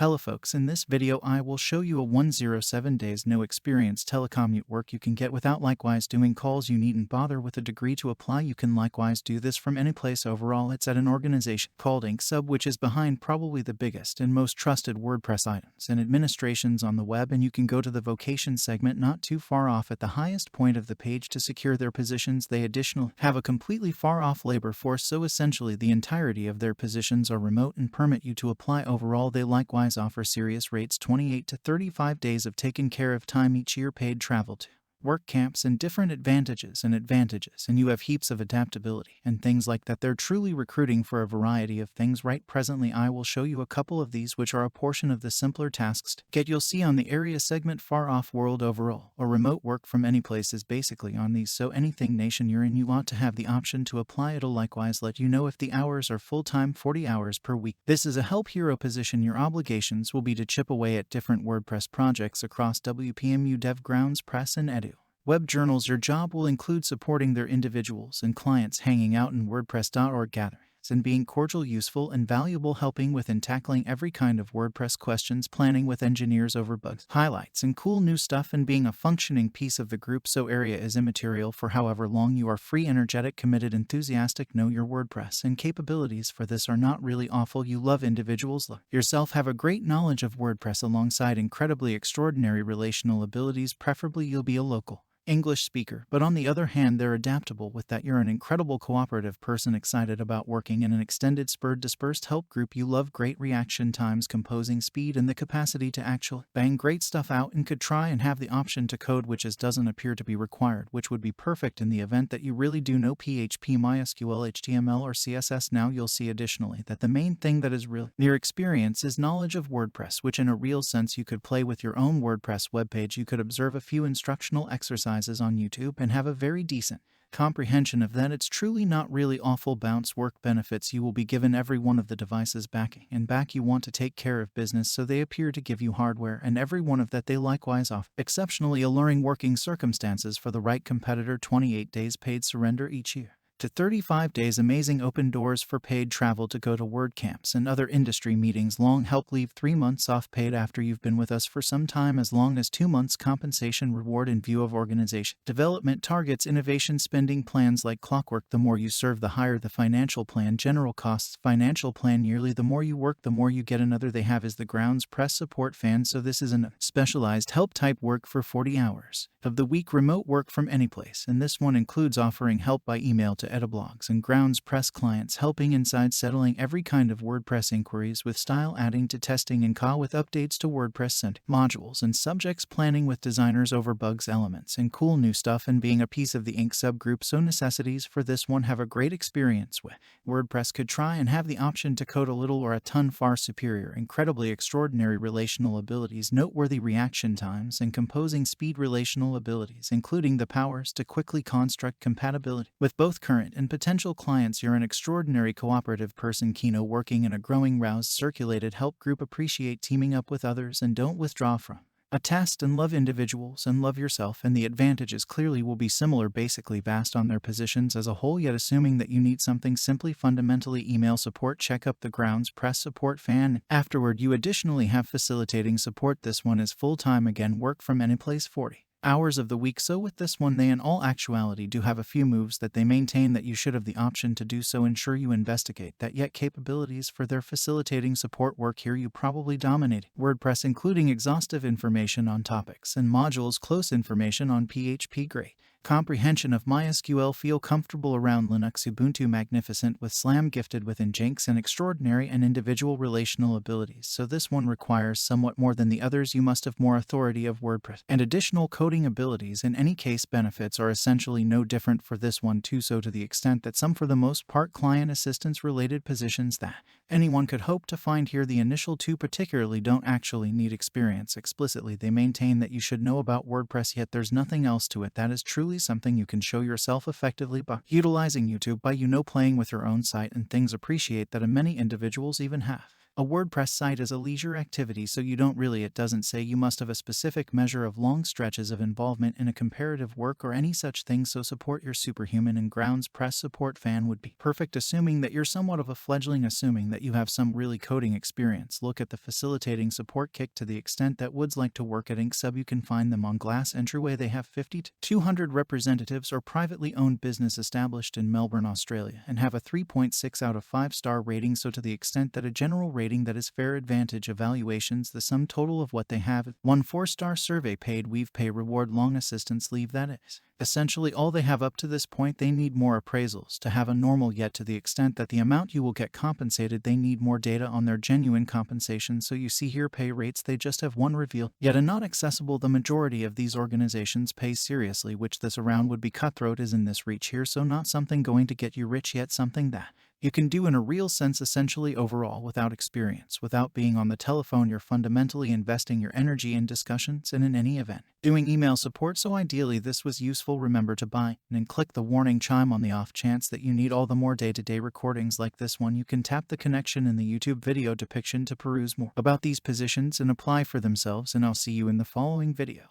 Hello folks, in this video I will show you a 107 days no experience telecommute work you can get without likewise doing calls. You needn't bother with a degree to apply. You can likewise do this from any place. Overall, it's at an organization called InkSub, which is behind probably the biggest and most trusted WordPress items and administrations on the web, and you can go to the vocation segment not too far off at the highest point of the page to secure their positions. They additionally have a completely far off labor force, so essentially the entirety of their positions are remote and permit you to apply. Overall, they likewise offer serious rates, 28 to 35 days of taken care of time each year, paid travel to work camps, and different advantages, and you have heaps of adaptability and things like that. They're truly recruiting for a variety of things right presently. I will show you a couple of these, which are a portion of the simpler tasks to get. You'll see on the area segment far off world overall, or remote work from any place is basically on these, so anything nation you're in, you ought to have the option to apply. It'll likewise let you know if the hours are full-time, 40 hours per week. This is a help hero position. Your obligations will be to chip away at different WordPress projects across WPMU, Dev, Grounds, Press, and Edu web journals. Your job will include supporting their individuals and clients, hanging out in WordPress.org gatherings, and being cordial, useful, and valuable, helping with and tackling every kind of WordPress questions, planning with engineers over bugs, highlights, and cool new stuff, and being a functioning piece of the group. So area is immaterial for however long you are free, energetic, committed, enthusiastic. Know your WordPress, and capabilities for this are not really awful. You love individuals, yourself, have a great knowledge of WordPress alongside incredibly extraordinary relational abilities. Preferably you'll be a local English speaker, but on the other hand, they're adaptable with that. You're an incredible cooperative person, excited about working in an extended, spurred, dispersed help group. You love great reaction times, composing speed, and the capacity to actually bang great stuff out, and could try and have the option to code, which doesn't appear to be required, which would be perfect in the event that you really do know PHP, MySQL, HTML, or CSS. Now you'll see additionally that the main thing that is really your experience is knowledge of WordPress, which in a real sense you could play with your own WordPress webpage. You could observe a few instructional exercises on YouTube and have a very decent comprehension of that. It's truly not really awful. Bounce work benefits. You will be given every one of the devices backing and back. You want to take care of business, so they appear to give you hardware and every one of that. They likewise offer exceptionally alluring working circumstances for the right competitor. 28 days paid surrender each year to 35 days. Amazing open doors for paid travel to go to WordCamps and other industry meetings. Long help leave, 3 months off paid after you've been with us for some time, as long as 2 months. Compensation reward in view of organization development targets. Innovation spending plans like clockwork. The more you serve, the higher the financial plan. General costs. Financial plan yearly. The more you work, the more you get. Another they have is the Grounds Press support fan, so this is an specialized help type work for 40 hours of the week. Remote work from any place, and this one includes offering help by email to Ediblogs and Grounds Press clients, helping inside settling every kind of WordPress inquiries with style, adding to testing and call with updates to WordPress sent modules and subjects, planning with designers over bugs, elements, and cool new stuff, and being a piece of the Ink subgroup. So necessities for this one: have a great experience with WordPress, could try and have the option to code a little or a ton, far superior, incredibly extraordinary relational abilities, noteworthy reaction times, and composing speed. Relational abilities including the powers to quickly construct compatibility with both current and potential clients. You're an extraordinary cooperative person, Kino, working in a growing, roused, circulated help group. Appreciate teaming up with others and don't withdraw from a task, and love individuals and love yourself, and the advantages clearly will be similar, basically vast on their positions as a whole. Yet assuming that you need something, simply fundamentally email support, check up the Grounds Press support fan. Afterward you additionally have facilitating support. This one is full-time, again work from any place, 40 hours of the week. So with this one, they in all actuality do have a few moves that they maintain that you should have the option to do, so ensure you investigate that. Yet capabilities for their facilitating support work here: you probably dominate WordPress, including exhaustive information on topics and modules, close information on PHP, great comprehension of MySQL, feel comfortable around Linux, Ubuntu, magnificent with Slam, gifted with Nginx, and extraordinary and individual relational abilities. So this one requires somewhat more than the others. You must have more authority of WordPress and additional coding abilities. In any case, benefits are essentially no different for this one too, so to the extent that some, for the most part, client assistance related positions that anyone could hope to find here. The initial two particularly don't actually need experience explicitly. They maintain that you should know about WordPress, yet there's nothing else to it. That is truly something you can show yourself effectively by utilizing YouTube, by playing with your own site and things. Appreciate that many individuals even have A WordPress site is a leisure activity, so it doesn't say you must have a specific measure of long stretches of involvement in a comparative work or any such thing, so support your superhuman and grounds press support fan would be perfect, assuming that you're somewhat of a fledgling, assuming that you have some really coding experience. Look at the facilitating support kit. To the extent that would like to work at InkSub, you can find them on Glass Entryway. They have 50 to 200 representatives or privately owned business established in Melbourne, Australia, and have a 3.6 out of 5-star rating, so to the extent that a general rating that is fair advantage evaluations, the sum total of what they have. 1 4-star survey, paid weave, pay reward, long assistance leave. That is essentially all they have up to this point. They need more appraisals to have a normal, yet to the extent that the amount you will get compensated, they need more data on their genuine compensation. So you see here pay rates, they just have one reveal, yet a not accessible. The majority of these organizations pay seriously, which this around would be cutthroat is in this reach here, so not something going to get you rich, yet something that you can do in a real sense. Essentially overall, without experience, without being on the telephone, you're fundamentally investing your energy in discussions and in any event doing email support. So ideally this was useful. Remember to buy and click the warning chime on the off chance that you need all the more day-to-day recordings like this one. You can tap the connection in the YouTube video depiction to peruse more about these positions and apply for themselves, and I'll see you in the following video.